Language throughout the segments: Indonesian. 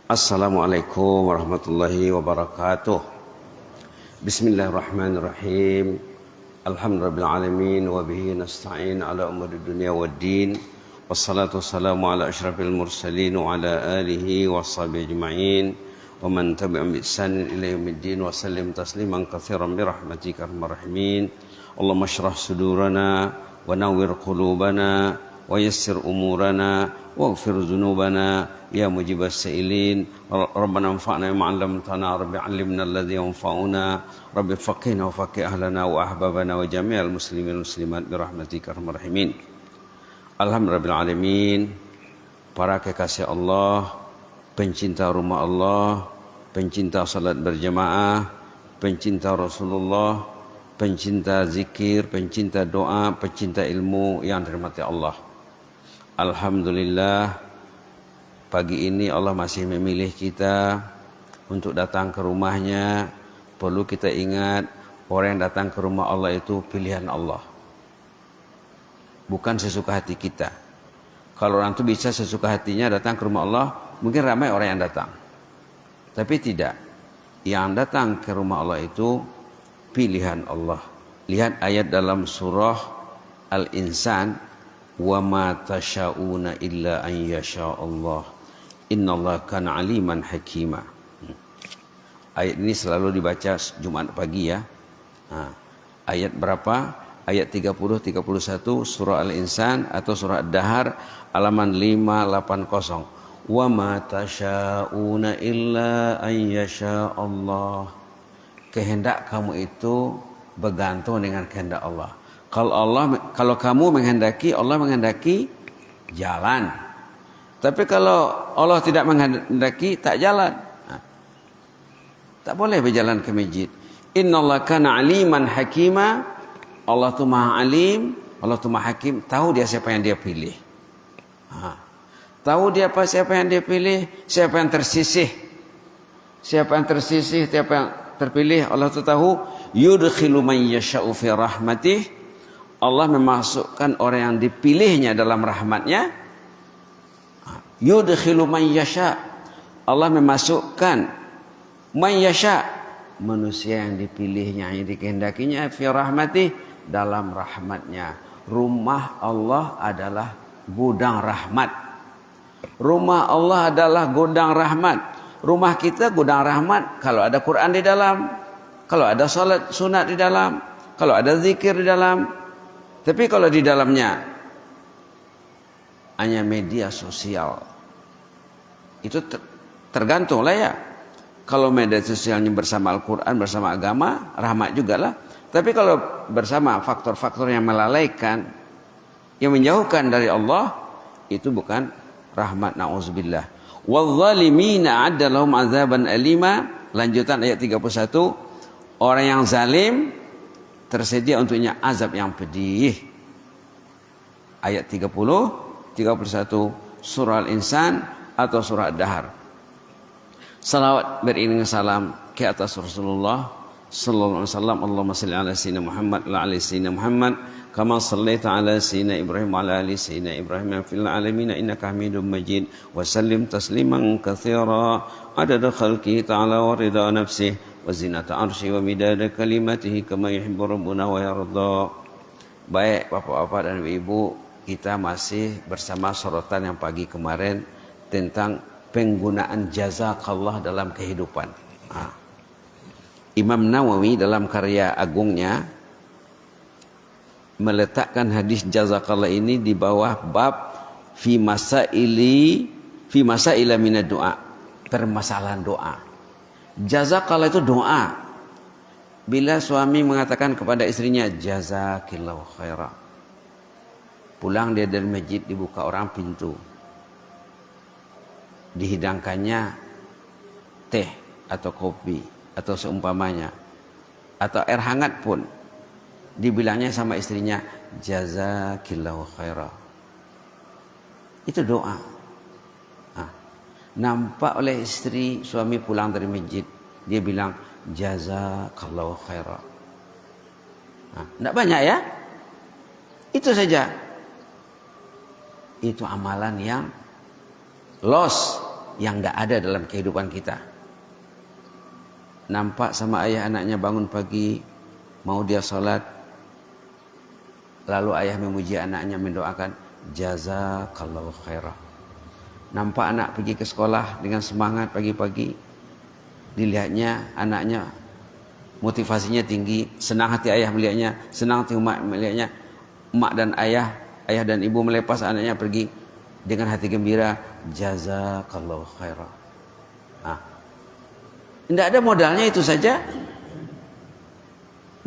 Assalamualaikum warahmatullahi wabarakatuh. Bismillahirrahmanirrahim. Alhamdulillahirrahmanirrahim. Wa bihi nasta'in ala umuri dunia wa din. Wassalatu wassalamu ala ashrafil mursalin wa ala alihi wa sahbihi ajma'in. Wa man tabi'am bi ihsanin ila yaumiddin wa sallim tasliman katsiran bi rahmatika arhamar rahimin. Allahumma shrah sudurana wa nawwir qulubana wa yassir umurana waghfir dzunubana ya mujibas sa'ilin. Rabbana anfa'na bima 'allamtana, rabbi 'allimna alladhi yanfa'una, rabbi faqihna wa faqih ahlana wa ahbabana wa jami'al muslimin muslimat bi rahmatika arhamar rahimin. Alhamdulillahil alamin. Para kekasih Allah, pencinta rumah Allah, pencinta salat berjamaah, pencinta Rasulullah, pencinta zikir, pencinta doa, pencinta ilmu yang dirahmati Allah. Alhamdulillah, pagi ini Allah masih memilih kita untuk datang ke rumahnya. Perlu kita ingat, orang yang datang ke rumah Allah itu pilihan Allah, bukan sesuka hati kita. Kalau orang itu bisa sesuka hatinya datang ke rumah Allah, mungkin ramai orang yang datang. Tapi tidak, yang datang ke rumah Allah itu pilihan Allah. Lihat ayat dalam surah Al-Insan, wa ma tasyauna illa an yasha Allah innallaha kana aliman hakima. Ayat ini selalu dibaca Jumat pagi ya. Ayat berapa? Ayat 30 31 surah Al-Insan atau surah Ad-Dahar halaman 580. Wa ma tasyauna illa an yasha Allah. Kehendak kamu itu bergantung dengan kehendak Allah. Kalau kamu menghendaki, Allah menghendaki jalan. Tapi kalau Allah tidak menghendaki, tak jalan. Tak boleh berjalan ke masjid. Innallaha kana aliman hakima. Allah tu Maha Alim, Allah tu Maha Hakim, tahu dia siapa yang dia pilih. Tahu dia siapa yang dia pilih, siapa yang tersisih. Siapa yang tersisih, siapa yang terpilih, Allah tu tahu. Yudkhilu man yasha'u fi rahmatih. Allah memasukkan orang yang dipilihnya dalam rahmatnya. Yudkhilu man yasha. Allah memasukkan man yasha, manusia yang dipilihnya, yang dikehendakinya, fi rahmatih, dalam rahmatnya. Rumah Allah adalah gudang rahmat. Rumah Allah adalah gudang rahmat. Rumah kita gudang rahmat kalau ada Quran di dalam, kalau ada salat sunat di dalam, kalau ada zikir di dalam. Tapi kalau di dalamnya hanya media sosial, itu tergantung lah ya. Kalau media sosialnya bersama Al-Quran, bersama agama, rahmat juga lah. Tapi kalau bersama faktor-faktor yang melalaikan, yang menjauhkan dari Allah, itu bukan rahmat, na'udzubillah. Wadzalimina a'adda lahum azaban alima. Lanjutan ayat 31. Orang yang zalim tersedia untuknya azab yang pedih. Ayat 30, 31 surah Al-Insan atau surah Ad-Dahar. Salawat beriringan salam ke atas Rasulullah sallallahu alaihi wasallam. Allahumma salli ala sayyidina Muhammad wa ala sayyidina Muhammad kama sallaita ala sayyidina Ibrahim wa ala ali sayyidina Ibrahim fil alamin innaka Hamidum Majid. Wa sallim tasliman katsira adada khalqihi ta'ala wa ridha nafsihi wa zinata arsy wa midada kalimatihi kama yuhibbu rabbuna wa yarda. Baik bapak-bapak dan ibu, kita masih bersama sorotan yang pagi kemarin tentang penggunaan jazakallah dalam kehidupan. Imam Nawawi dalam karya agungnya meletakkan hadis jazakallah ini di bawah bab fi masaila minad doa, permasalahan doa. Jazakallah itu doa. Bila suami mengatakan kepada istrinya jazakillahu khaira, pulang dia dari masjid, dibuka orang pintu, dihidangkannya teh atau kopi atau seumpamanya, atau air hangat pun, dibilangnya sama istrinya jazakillahu khaira. Itu doa. Nampak oleh istri, suami pulang dari masjid, dia bilang jazakallahu khaira. Tidak banyak ya, itu saja. Itu amalan yang loss, yang tidak ada dalam kehidupan kita. Nampak sama ayah anaknya bangun pagi, mau dia sholat, lalu ayah memuji anaknya, mendoakan, jazakallahu khairah. Nampak anak pergi ke sekolah dengan semangat pagi-pagi, dilihatnya anaknya motivasinya tinggi, senang hati ayah melihatnya, senang hati emak melihatnya. Emak dan ayah dan ibu melepas anaknya pergi dengan hati gembira, jazakallahu khairah. Tidak ada modalnya, itu saja.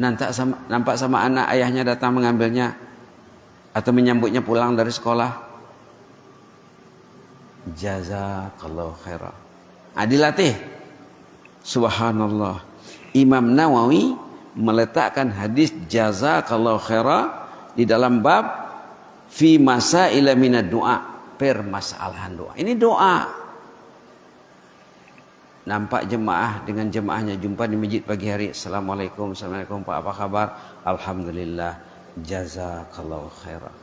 Nampak sama anak ayahnya datang mengambilnya atau menyambutnya pulang dari sekolah, jazakallahu khairah. Dilatih. Subhanallah. Imam Nawawi meletakkan hadis jazakallahu khairah di dalam bab fi masaila minad doa, permasalahan doa. Ini doa. Nampak jemaah dengan jemaahnya jumpa di masjid pagi hari, assalamualaikum Pak, apa kabar? Alhamdulillah, jazakallahu khairah.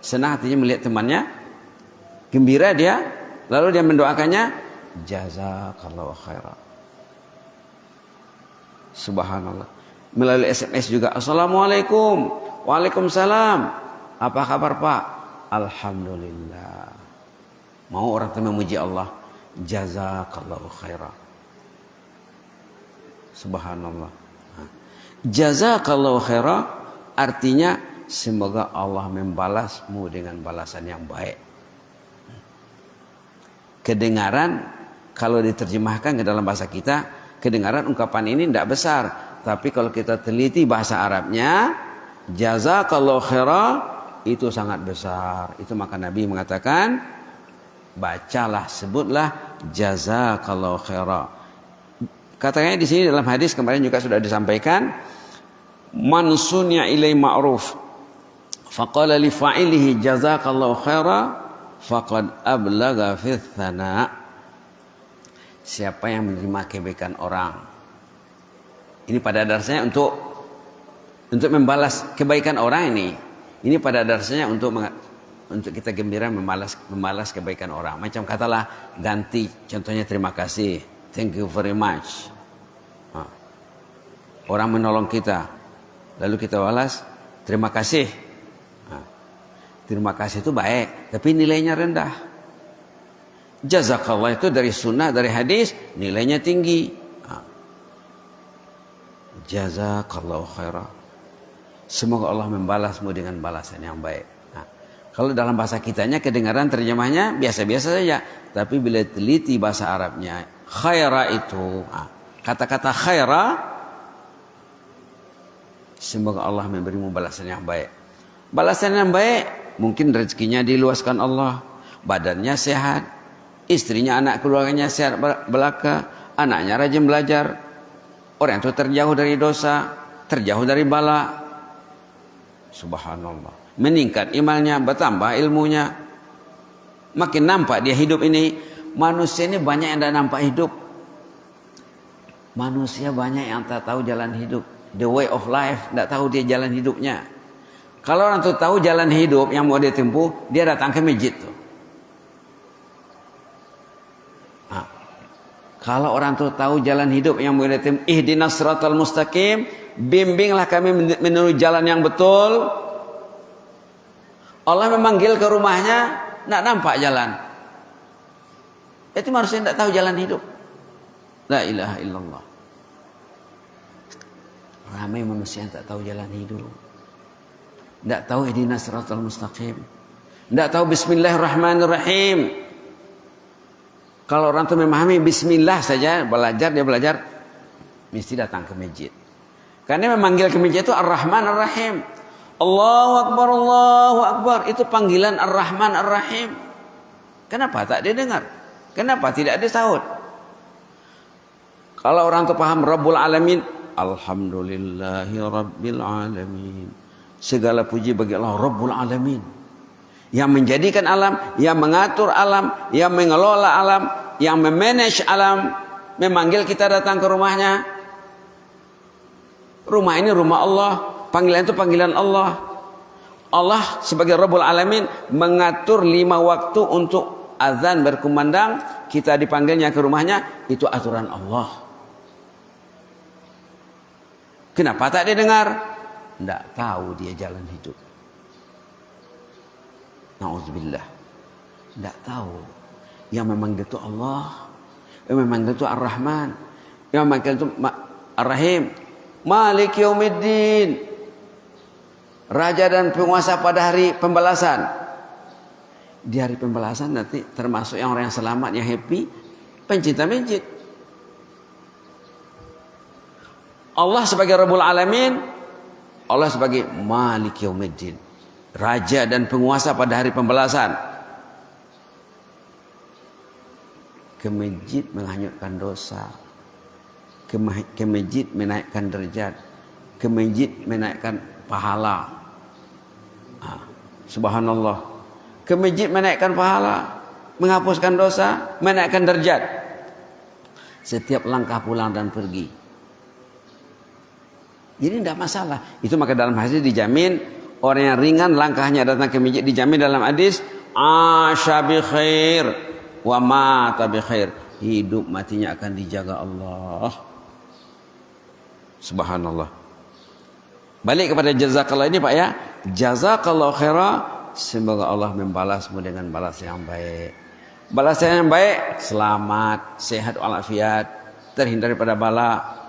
Senang hatinya melihat temannya, gembira dia, lalu dia mendoakannya, jazakallahu khairah. Subhanallah. Melalui SMS juga, assalamualaikum, waalaikumsalam, apa kabar Pak? Alhamdulillah. Mau orang itu memuji Allah, jazakallahu khairah. Subhanallah. Jazakallahu khairah artinya semoga Allah membalasmu dengan balasan yang baik. Kedengaran kalau diterjemahkan ke dalam bahasa kita, kedengaran ungkapan ini tidak besar, tapi kalau kita teliti bahasa Arabnya, jazakallahu khairah itu sangat besar. Itu maka Nabi mengatakan, bacalah, sebutlah jazakallahu khairah. Katanya di sini dalam hadis kemarin juga sudah disampaikan, man sunya ilai ma'ruf faqala li fa'ilihi jazakallahu khairah faqad ablagha fi tsana. Siapa yang menerima kebaikan orang, ini pada dasarnya untuk membalas kebaikan orang ini pada dasarnya untuk kita gembira membalas kebaikan orang. Macam katalah ganti, contohnya terima kasih, thank you very much. Orang menolong kita, lalu kita balas terima kasih. Terima kasih itu baik, tapi nilainya rendah. Jazakallah itu dari sunnah, dari hadis, nilainya tinggi. Jazakallahu khairah. Semoga Allah membalasmu dengan balasan yang baik. Kalau dalam bahasa kitanya kedengaran terjemahnya biasa-biasa saja, tapi bila teliti bahasa Arabnya, khaira itu, kata-kata khaira, semoga Allah memberimu balasan yang baik. Balasan yang baik, mungkin rezekinya diluaskan Allah, badannya sehat, istrinya, anak keluarganya sehat belaka, anaknya rajin belajar, orang itu terjauh dari dosa, terjauh dari bala. Subhanallah. Meningkat imannya, bertambah ilmunya, makin nampak dia hidup ini. Manusia ini banyak yang tidak nampak hidup. Manusia banyak yang tak tahu jalan hidup, the way of life, tidak tahu dia jalan hidupnya. Kalau orang itu tahu jalan hidup yang mau dia tempuh, dia datang ke masjid tuh. Kalau orang itu tahu jalan hidup yang mau dia tempuh, ihdinas siratal mustaqim, bimbinglah kami menuju jalan yang betul. Allah memanggil ke rumahnya, tidak nampak jalan. Itu manusia tidak tahu jalan hidup. La ilaha illallah. Ramai manusia yang tak tahu jalan hidup. Tidak tahu ihdinas siratal mustaqim. Tidak tahu bismillahirrahmanirrahim. Kalau orang itu memahami bismillah saja, dia belajar, mesti datang ke masjid. Karena memanggil ke masjid itu Ar-Rahman Ar-Rahim. Allahu Akbar, Allahu Akbar. Itu panggilan Ar-Rahman Ar-Rahim. Kenapa tak didengar? Kenapa tidak disahut? Kalau orang itu paham Rabbul Alamin, Alhamdulillahi Rabbil Alamin. Segala puji bagi Allah Rabbul Alamin, yang menjadikan alam, yang mengatur alam, yang mengelola alam, yang memanage alam, memanggil kita datang ke rumahnya. Rumah ini rumah Allah, panggilan itu panggilan Allah. Allah sebagai Rabbul Alamin mengatur 5 waktu untuk azan berkumandang. kita dipanggilnya ke rumahnya, itu aturan Allah. Kenapa tak didengar? Tidak tahu dia jalan hidup. Na'udzubillah. Tidak tahu. Yang memanggil itu Allah. Yang memanggil itu Ar-Rahman. Yang memanggil itu Ar-Rahim. Malik Yaumiddin. Raja dan penguasa pada hari pembalasan. Di hari pembalasan nanti termasuk yang orang yang selamat, yang happy, pencinta masjid. Allah sebagai Rabbul Alamin, Allah sebagai Malik Yaumiddin, raja dan penguasa pada hari pembalasan. Ke masjid menghanyutkan dosa, ke masjid menaikkan derajat, ke masjid menaikkan pahala. Subhanallah. Ke masjid menaikkan pahala, menghapuskan dosa, menaikkan derajat. Setiap langkah pulang dan pergi. Jadi tidak masalah. Itu maka dalam hadis dijamin orang yang ringan langkahnya datang ke masjid, dijamin dalam hadis asya bi khair wa mata bi khair. Hidup matinya akan dijaga Allah. Subhanallah. Balik kepada jazakallah ini Pak ya. Jazakallah khaira. Semoga Allah membalasmu dengan balas yang baik. Balasan yang baik, selamat, sehat walafiat, terhindar daripada bala.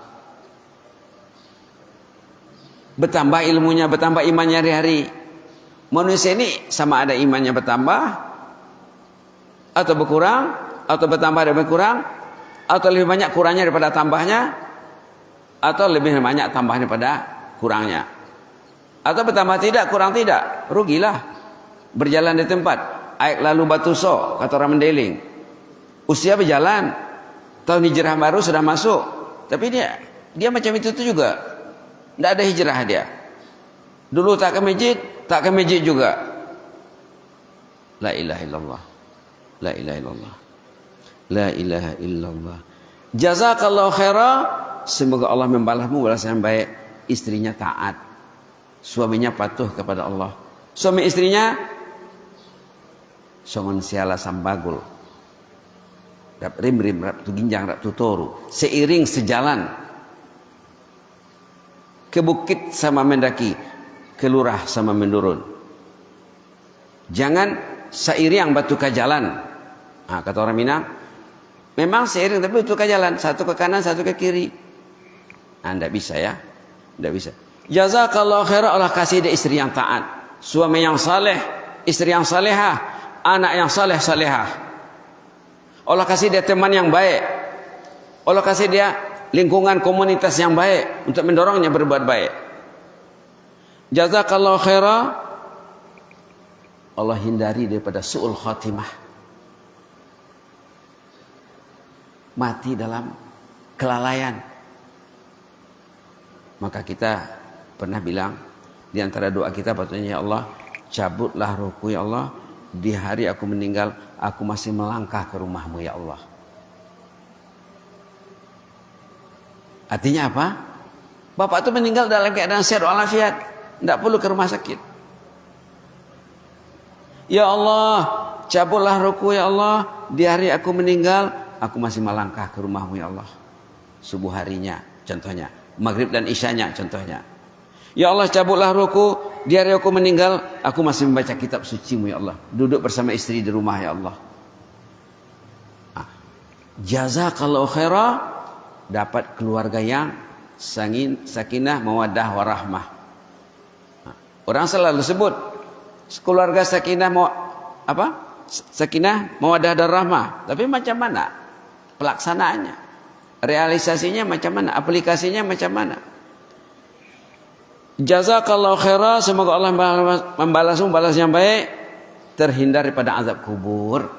Bertambah ilmunya, bertambah imannya hari-hari. Manusia ini sama ada imannya bertambah atau berkurang, atau bertambah dan berkurang, atau lebih banyak kurangnya daripada tambahnya, atau lebih banyak tambahnya daripada kurangnya. Atau bertambah tidak, kurang tidak, rugilah. Berjalan di tempat, air lalu batu sok, kata orang Mendeling. Usia berjalan, tahun hijrah baru sudah masuk, tapi dia macam itu juga. Tidak ada hijrah dia. Dulu tak ke masjid juga. La ilaha illallah. La ilaha illallah. La ilaha illallah. Jazakallahu khaira. Semoga Allah membalasmu balasan yang baik. Istrinya taat, suaminya patuh kepada Allah. Suami istrinya songon siala sambagul, rap rim rap tu ginjang rap tu toru, seiring sejalan, ke bukit sama mendaki, ke lurah sama menurun. Jangan seiring batu ke jalan. Nah, kata orang Minang, memang seiring tapi batu ke jalan, satu ke kanan satu ke kiri. Nah, tidak bisa ya, tidak bisa. Jazakallahu khairan. Allah kasih dia istri yang taat, suami yang saleh, istri yang salehah, anak yang saleh salehah. Allah kasih dia teman yang baik. Allah kasih dia lingkungan komunitas yang baik untuk mendorongnya berbuat baik. Jazakallahu khaira. Allah hindari daripada su'ul khatimah, mati dalam kelalaian. Maka kita pernah bilang di antara doa kita patutnya, ya Allah, cabutlah ruhku ya Allah, di hari aku meninggal aku masih melangkah ke rumahmu ya Allah. Artinya apa? Bapak itu meninggal dalam keadaan sehat walafiat, tidak perlu ke rumah sakit. Ya Allah, cabutlah ruhku ya Allah, di hari aku meninggal aku masih melangkah ke rumahmu ya Allah. Subuh harinya contohnya, maghrib dan isyanya contohnya. Ya Allah, cabutlah ruhku, di hari aku meninggal aku masih membaca kitab sucimu ya Allah, duduk bersama istri di rumah ya Allah. Jazakallahu khaira. Dapat keluarga yang sakinah mawaddah warahmah. Orang selalu sebut keluarga sakinah sakinah mawaddah dan rahmah, tapi macam mana pelaksanaannya, realisasinya macam mana, aplikasinya macam mana? Jazakallahu khaira. Semoga Allah membalasmu balas yang baik. Terhindar daripada azab kubur,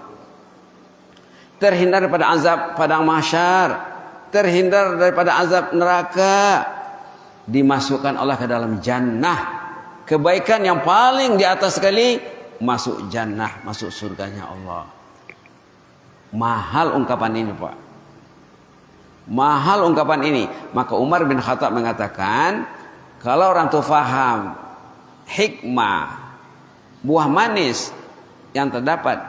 terhindar daripada azab padang mahsyar, terhindar daripada azab neraka, dimasukkan Allah ke dalam jannah. Kebaikan yang paling di atas sekali, masuk jannah, masuk surganya Allah. Mahal ungkapan ini Pak, mahal ungkapan ini. Maka Umar bin Khattab mengatakan, kalau orang itu faham hikmah, buah manis yang terdapat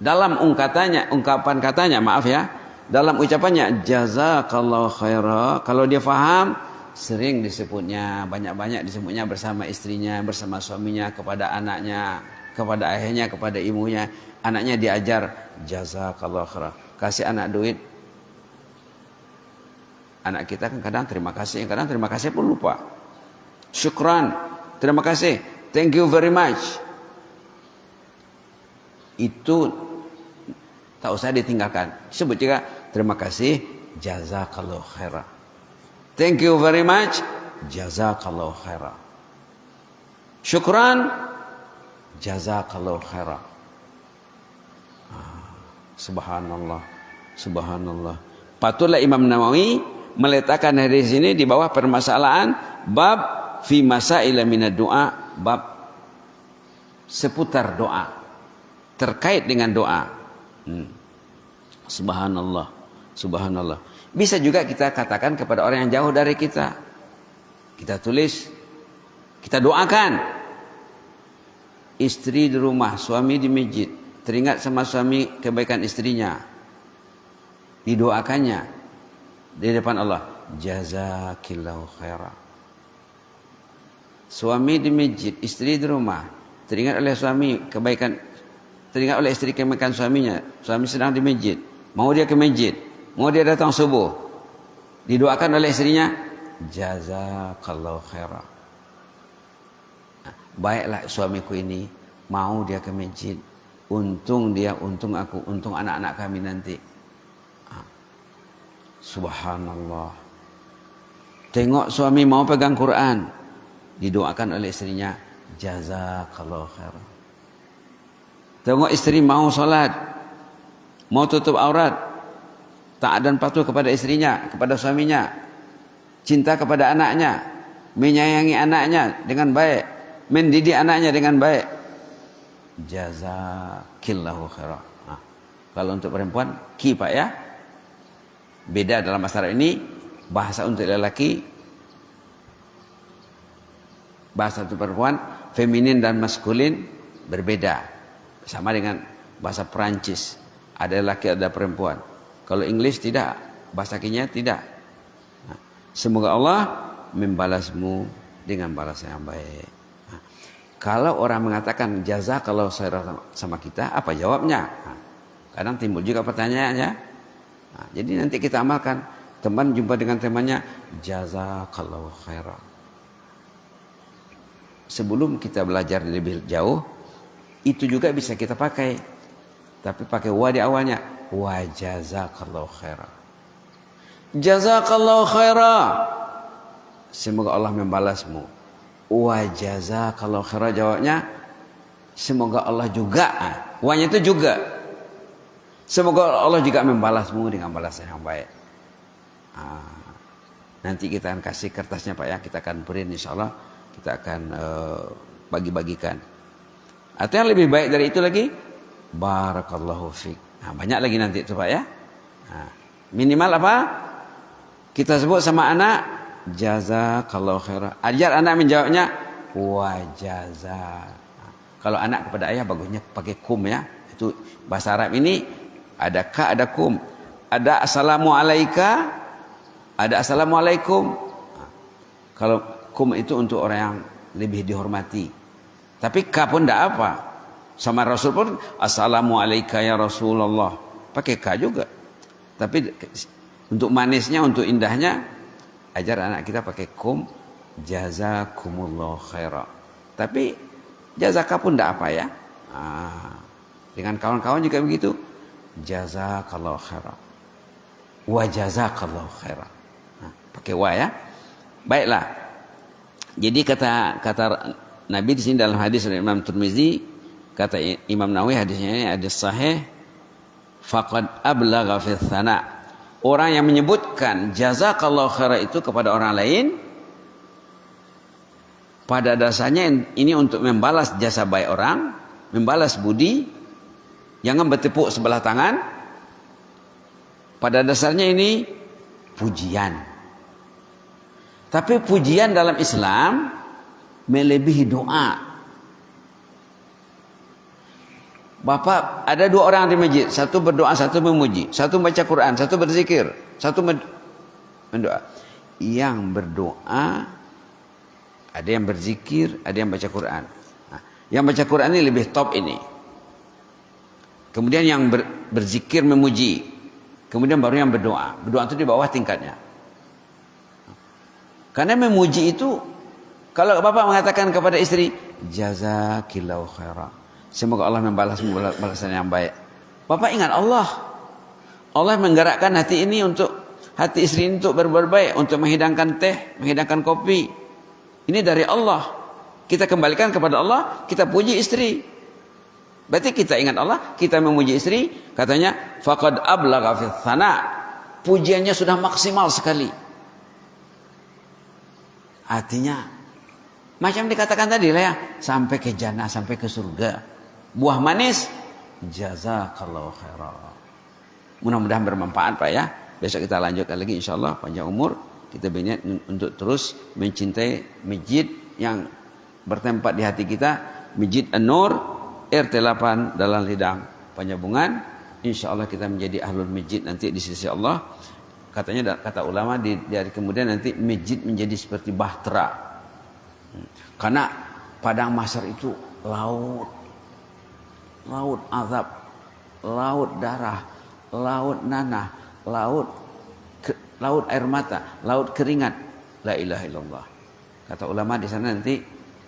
Dalam ungkapan katanya, maaf ya, dalam ucapannya jazakallahu khaira, kalau dia faham sering disebutnya, banyak-banyak disebutnya bersama istrinya, bersama suaminya, kepada anaknya, kepada ayahnya, kepada ibunya. Anaknya diajar jazakallahu khaira. Kasih anak duit. Anak kita kan kadang terima kasih, kadang terima kasih pun lupa. Syukran, terima kasih, thank you very much. Itu tak usah ditinggalkan. Sebut juga terima kasih, jazakallahu khaira. Thank you very much, jazakallahu khaira. Syukran, jazakallahu khaira. Subhanallah, subhanallah. Patutlah Imam Nawawi meletakkan hadis ini di bawah permasalahan bab fi masail minad doa, bab seputar doa, terkait dengan doa. Subhanallah, subhanallah. Bisa juga kita katakan kepada orang yang jauh dari kita. Kita tulis, kita doakan. Istri di rumah, suami di masjid, teringat sama suami kebaikan istrinya, didoakannya di depan Allah, jazakillahu khaira. Suami di masjid, istri di rumah, teringat oleh suami kebaikan, teringat oleh istri kebaikan suaminya. Suami sedang di masjid, mau dia ke masjid, mau dia datang subuh, didoakan oleh istrinya, jazakallahu khaira. Baiklah suamiku ini, mau dia ke masjid, untung dia, untung aku, untung anak-anak kami nanti. Subhanallah. Tengok suami mau pegang Quran, didoakan oleh istrinya, jazakallahu khair. Tengok istri mau salat, mau tutup aurat, taat dan patuh kepada istrinya, kepada suaminya, cinta kepada anaknya, menyayangi anaknya dengan baik, mendidik anaknya dengan baik, jazakillahu khair. Kalau untuk perempuan, ki Pak ya. Beda dalam masalah ini, bahasa untuk lelaki, bahasa untuk perempuan, feminin dan maskulin berbeda. Sama dengan bahasa Perancis, ada lelaki ada perempuan. Kalau English tidak, bahasa Kenya tidak. Semoga Allah membalasmu dengan balasan yang baik. Kalau orang mengatakan jazakallahu khairan sama kita, apa jawabnya? Kadang timbul juga pertanyaannya. Jadi nanti kita amalkan. Teman jumpa dengan temannya, jazakallahu khairan. Sebelum kita belajar lebih jauh, itu juga bisa kita pakai. Tapi pakai wa di awalnya, wa jazakallahu khairan. Jazakallahu khairan. Semoga Allah membalasmu. Wa jazakallahu khairan, jawabnya semoga Allah juga. Wa-nya itu juga. Semoga Allah juga membalasmu dengan balasan yang baik. Nanti kita akan kasih kertasnya Pak ya, kita akan print insyaallah, kita akan bagi-bagikan. Atau yang lebih baik dari itu lagi, barakallahu fiik. Banyak lagi nanti itu Pak ya. Minimal apa? Kita sebut sama anak, jazakallahu khairan. Ajar anak menjawabnya, wa jaza. Kalau anak kepada ayah bagusnya pakai kum ya. Itu bahasa Arab ini ada ka, ada kum, ada assalamu alaika, ada assalamualaikum. Kalau kum itu untuk orang yang lebih dihormati. Tapi ka pun tidak apa. Sama Rasul pun assalamu alaika ya Rasulullah, pakai ka juga. Tapi untuk manisnya, untuk indahnya, ajar anak kita pakai kum, jazakumullah khaira. Tapi jazaka pun tidak apa ya. Dengan kawan-kawan juga begitu. Jazakallahu khairan. Wa jazakallahu khairan. Pakai wa ya. Baiklah. Jadi kata Nabi di sini dalam hadis dari Imam Tirmizi, kata Imam Nawawi hadisnya ini hadis sahih, faqad ablagha fi tsana. Orang yang menyebutkan jazakallahu khairan itu kepada orang lain, pada dasarnya ini untuk membalas jasa baik orang, membalas budi. Jangan bertepuk sebelah tangan. Pada dasarnya ini pujian. Tapi pujian dalam Islam melebihi doa. Bapak ada 2 orang di masjid, satu berdoa, satu memuji, satu baca Quran, satu berzikir, satu mendoa. Yang berdoa ada yang berzikir, ada yang baca Quran. Nah, yang baca Quran ini lebih top ini. Kemudian yang berzikir memuji. Kemudian baru yang berdoa. Berdoa itu di bawah tingkatnya. Karena memuji itu, kalau Bapak mengatakan kepada istri, jazakillahu khairan, semoga Allah membalas balasan yang baik. Bapak ingat Allah. Allah menggerakkan hati ini untuk, hati istri ini untuk berbuat baik, untuk menghidangkan teh, menghidangkan kopi. Ini dari Allah. Kita kembalikan kepada Allah, kita puji istri. Berarti kita ingat Allah, kita memuji istri. Katanya, faqad ablagha fi tsana. Pujiannya sudah maksimal sekali. Artinya, macam dikatakan tadi lah ya, sampai ke jannah, sampai ke surga. Buah manis, jazakallahu khairan. Mudah-mudahan bermanfaat Pak ya. Besok kita lanjutkan lagi insyaallah, panjang umur. Kita berniat untuk terus mencintai masjid yang bertempat di hati kita, Masjid An-Nur RT 8 Dalam Lidang Panjabungan. Insyaallah kita menjadi ahlul masjid nanti di sisi Allah. Katanya, kata ulama, dari kemudian nanti masjid menjadi seperti bahtera. Karena padang mahsyar itu laut azab, laut darah, laut nanah, laut air mata, laut keringat. La ilaha illallah. Kata ulama di sana nanti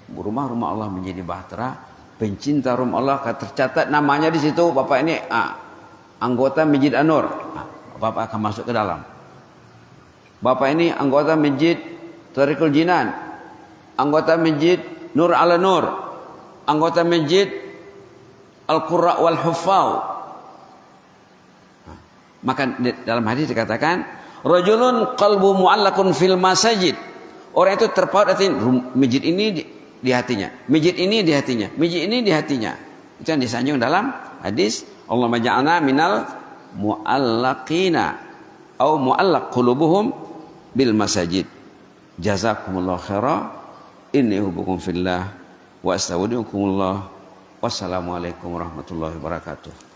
rumah-rumah Allah menjadi bahtera. Pencinta rumah Allah tercatat namanya di situ. Bapak ini anggota Masjid An-Nur. Bapak akan masuk ke dalam. Bapak ini anggota Masjid Thariqul Jinan, anggota Masjid Nur ala Nur, anggota Masjid Al-Qurra wal Huffaz. Maka dalam hadis dikatakan, rajulun qalbu mu'allaqun fil masajid. Orang itu terpaut hati, masjid ini di hatinya, masjid ini di hatinya, masjid ini di hatinya. Itu yang disanjung dalam hadis, Allahumma ja'alna minal mu'allaqina au mu'allaq qulubuhum bil masajid. Jazakumullah khairan. Inni hubbukum fillah wa astaudiukumullah. Wassalamualaikum warahmatullahi wabarakatuh.